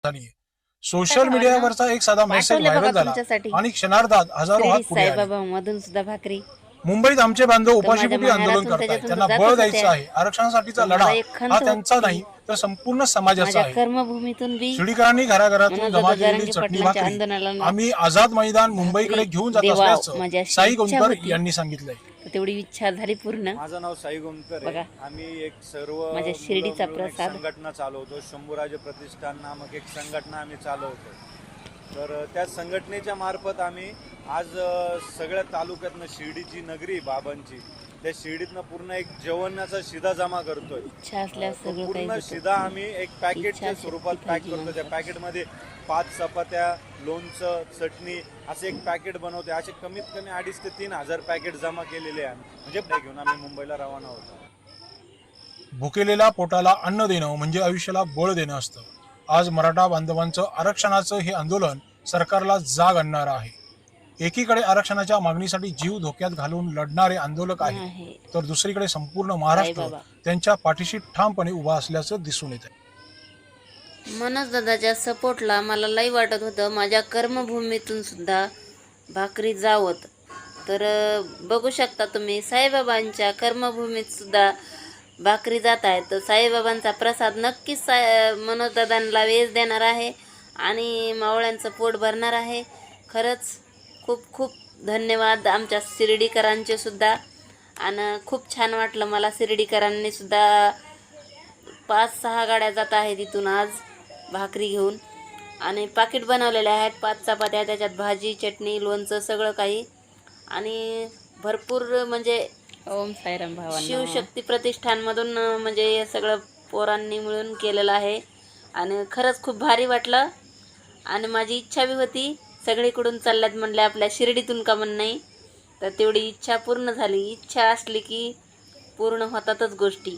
झाली. सोशल मीडियावरचा एक साधा मेसेज पाठवले व्हायरल बघा झाला तुमच्यासाठी. आणि क्षणार्धात हजारो हात शिर्डी पुढे आले. साईबाबा मधून सुद्धा भाकरी. मुंबईत आमचे बांधव माझ्या उपाशीपोटी आंदोलन माहेरातून करतायत. त्याच्यातून त्यांना जातच बळ होत्या. द्यायचं आहे. आरक्षणासाठीचा तर लढा मला एक खंत हा त्यांचा होती. नाही तर संपूर्ण समाजाचा माझ्या आहे. कर्मभूमीतून बी शिर्डीकरांनी घराघरातून मनोज जमा दादा केलेली जरांगे चटणी पाटलांच्या भाकरी आंदोलनाला आम्ही आझाद मैदान मुंबईकडे भाकरी घेऊन जात देवाव असल्याचं माझी अशी साई इच्छा गुंतर होती. यांनी सांगितलंय. तर तेवढी इच्छा झाली पूर्ण. माझं नाव साई गोमकर बघा. आहे. आम्ही एक सर्व माझ्या शिर्डीचा मुलं मिळून एक प्रसाद. संघटना चालवतो. शंभूराजे प्रतिष्ठान नामक एक संघटना आम्ही चालवतो. तर त्या संघटनेच्या मार्फत आम्ही आज सगळ्या तालुक्यातनं शिर्डीची नगरी बाबांची त्या शिर्डीतनं पूर्ण एक जेवणाचा शिदा जमा करतोय. इच्छा असल्यास तो सगळं काही पूर्ण होतं. शिदा आम्ही एक पॅकेटच्या इच्छाशक्ती स्वरूपात पॅक पाहिजे करतो. त्या माणसात. पॅकेटमध्ये 5 चपात्या, लोणचं, चटणी असे एक पॅकेट बनवते. असे कमीत कमी 2,500 ते 3,000 पॅकेट जमा केलेले आहे आम्ही. म्हणजे ते घेऊन आम्ही मुंबईला रवाना होतो. भुकेलेल्या पोटाला अन्न देणं म्हणजे आयुष्याला बळ देणं असतं. आज मराठा बांधवांचं आरक्षणाचं हे आंदोलन सरकारला जाग आणणारं आहे. एकीकडे आरक्षणाच्या मागणीसाठी जीव धोक्यात घालून लढणारे आंदोलक आहेत, आहे. तर दुसरीकडे संपूर्ण महाराष्ट्र साईबाबा. त्यांच्या पाठीशी ठामपणे उभा असल्याचं दिसून येत आहे. मनोज दादाच्या सपोर्टला मला लई वाटत होतं माझ्या कर्मभूमीतून सुद्धा भाकरी जावत. तर बघू शकता तुम्ही साईबाबांच्या कर्मभूमीत सुद्धा भाकरी जात आहे. तर साईबाबांचा प्रसाद नक्कीच मनोज दादांना वेच देणार आहे आणि मावळ्यांचं पोट भरणार आहे. खरंच खूप खूप धन्यवाद आमच्या शिर्डीकरांचे सुद्धा. आणि खूप छान वाटलं मला. शिर्डीकरांनी सुद्धा 5-6 गाड्या जात आहेत इथून आज भाकरी घेऊन आणि पाकिट बनवलेले आहेत. 5 चपात्या, त्याच्यात भाजी, चटणी, लोणचं सगळं काही आणि भरपूर म्हणजे ओम साईराम भावांना शिवशक्ती प्रतिष्ठानमधून म्हणजे हे सगळं पोरांनी मिळून केलेलं आहे आणि खरंच खूप भारी वाटलं. आणि माझी इच्छा बी होती सगळीकडून चालल्यात म्हणले आपल्या शिर्डीतून का म्हण नाही. तर तेवढी इच्छा पूर्ण झाली. इच्छा असली की पूर्ण होतातच गोष्टी.